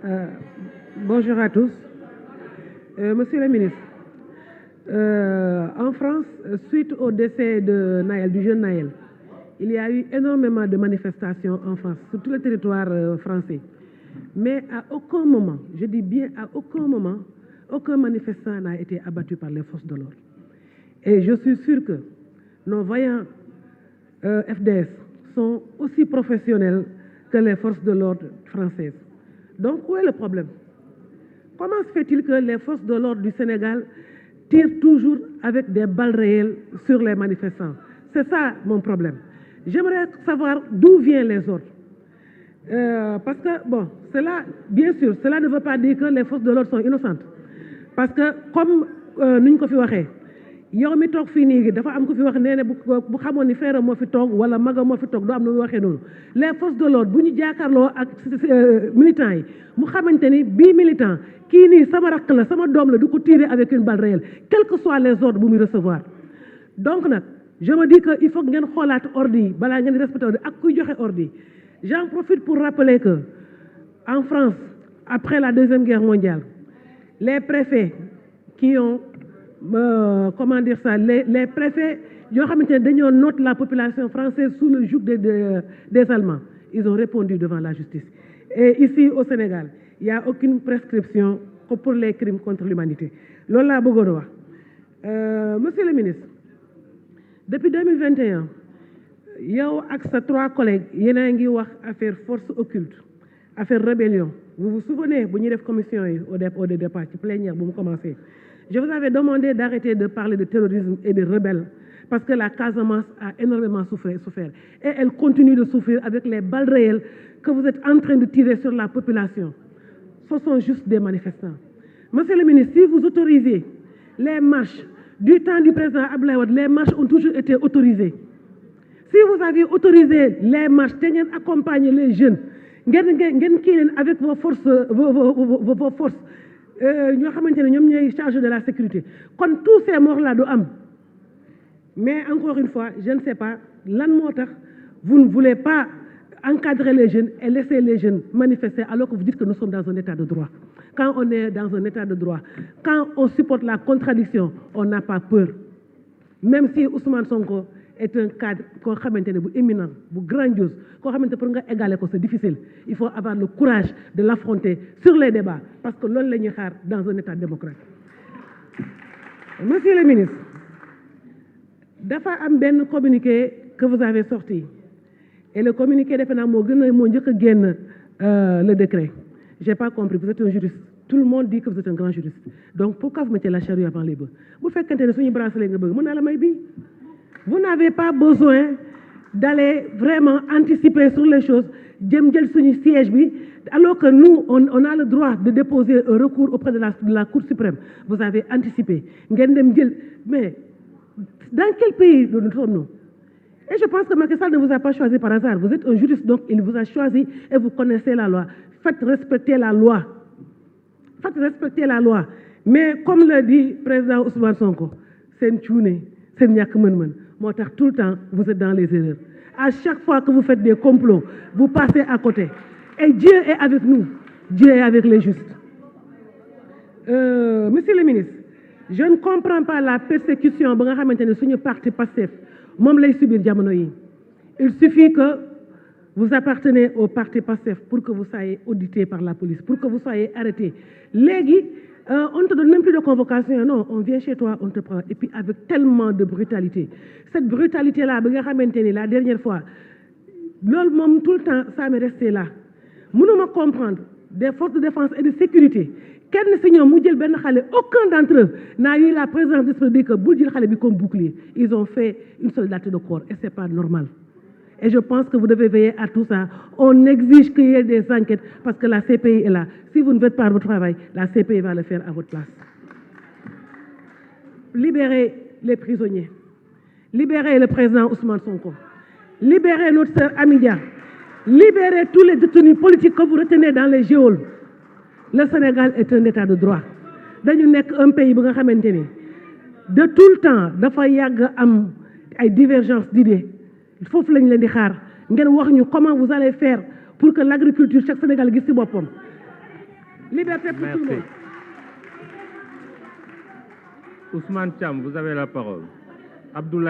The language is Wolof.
Euh, Bonjour à tous. Monsieur le ministre, en France, suite au décès de Naël, du jeune Naël, il y a eu énormément de manifestations en France, sur tout le territoire français. Mais à aucun moment, je dis bien à aucun moment, aucun manifestant n'a été abattu par les forces de l'ordre. Et je suis sûre que nos vaillants FDS sont aussi professionnels que les forces de l'ordre françaises. Donc, où est le problème? Comment se fait-il que les forces de l'ordre du Sénégal tirent toujours avec des balles réelles sur les manifestants? C'est ça mon problème. J'aimerais savoir d'où viennent les ordres. Parce que, bon, cela, bien sûr, cela ne veut pas dire que les forces de l'ordre sont innocentes. Parce que, comme nous l'avons dit, yow mi toog fii nii dafa am ku fi wax nee ne bu xamoon ni frère moo fi toog wala maga moo fi toog doo am nu muy waxee noonu les forces de l'ordre bu ñu jàkkaarloo ak militants yi mu xamante ni bii militant kii nii sama rakk la sama doom la du ko tirer avec une balle réelle quels que soient les ordres bu muy recevoir. Donc nag je me dis que il faut ngeen xoolaat ordre yi balaa ngeen respecté ordre ak kuy joxe ordre yi. J'en profite pour rappeler que en France après la Deuxième Guerre mondiale les préfets qui ont comment dire ça, les préfets, ils noté la population française sous le joug des Allemands. Ils ont répondu devant la justice. Et ici au Sénégal, il n'y a aucune prescription pour les crimes contre l'humanité. Lola Bogoroa. Monsieur le ministre, depuis 2021, yow ak sa 3 collègues yéen a ngi wax affaire force occulte, affaire rébellion. Vous vous souvenez, bu ñuy def commission yi au départ ci plénière bu mu commencé. Je vous avais demandé d'arrêter de parler de terrorisme et de rebelles parce que la Casamance a énormément souffert. Et elle continue de souffrir avec les balles réelles que vous êtes en train de tirer sur la population. Ce sont juste des manifestants. Monsieur le ministre, si vous autorisez les marches, du temps du président Abdoulaye Wade, les marches ont toujours été autorisées. Si vous aviez autorisé les marches, accompagner les jeunes, avec vos forces, vos forces, ñoo xamante ne ñoom ñooy chargé de la sécurité kon tous ces morts là du am mais encore une fois je ne sais pas lan moo tax vous ne voulez pas encadrer les jeunes et laisser les jeunes manifester alors que vous dites que nous sommes dans un état de droit. Quand on est dans un état de droit, quand on supporte la contradiction, on n'a pas peur. Même si Ousmane Sonko est un cadre koo xamante ne bu éminent bu grandiose koo xamante pour nga égaler ko c'est difficile. Il faut avoir le courage de l'affronter sur les débats parce que loolu la ñuy xaar dans un état démocratique. Monsieur le ministre, dafa am benn communiqué que vous avez sorti et le communiqué defe naa moo njëkk a génn le décret. J'ai pas compris, vous êtes un juriste. Tout le monde dit que vous êtes un grand juriste. Donc pourquoi vous mettez la charrue avant les bœufs? Bu fekkente ne suñu bracelet nga bëgg mën naa la may bii. Vous n'avez pas besoin d'aller vraiment anticiper sur les choses, jël suñu siège bi, alors que nous, on a le droit de déposer un recours auprès de la Cour suprême. Vous avez anticipé. Mais dans quel pays nous sommes-nous? Et je pense que Macky Sall ne vous a pas choisi par hasard. Vous êtes un juriste, donc il vous a choisi et vous connaissez la loi. Faites respecter la loi. Faites respecter la loi. Mais comme le dit le président Ousmane Sonko, c'est une tchoune, c'est une ñàkk mën-mën. Moo tax tout le temps, vous êtes dans les erreurs. À chaque fois que vous faites des complots, vous passez à côté. Et Dieu est avec nous. Dieu est avec les justes. Monsieur le ministre, je ne comprends pas la persécution ba nga xamante ne suñu parti Pastef moom lay subir jamono yi. Il suffit que vous appartenez au parti Pastef pour que vous soyez audité par la police, pour que vous soyez arrêté. Légui, on ne te donne même plus de convocation, non, on vient chez toi, on te prend. Et puis avec tellement de brutalité. Cette brutalité-là, la dernière fois, tout le temps, ça m'est resté là. Je ne comprendre des forces de défense et de sécurité. Aucun d'entre eux n'a eu la présence d'esprit que comme bouclier. Ils ont fait une soldaterie de corps et ce n'est pas normal. Et je pense que vous devez veiller à tout ça. On exige qu'il y ait des enquêtes parce que la CPI est là. Si vous ne faites pas votre travail, la CPI va le faire à votre place. Libérez les prisonniers. Libérez le président Ousmane Sonko. Libérez notre sœur Amidia. Libérez tous les détenus politiques que vous retenez dans les geôles. Le Sénégal est un état de droit. Nous sommes un pays où de tout le temps, il y a des divergences d'idées. Il faut que vous dites comment vous allez faire pour que l'agriculture chaque Sénégal gis ci boppam. Liberté pour tout le monde. Ousmane Thiam, vous avez la parole. Abdoulaye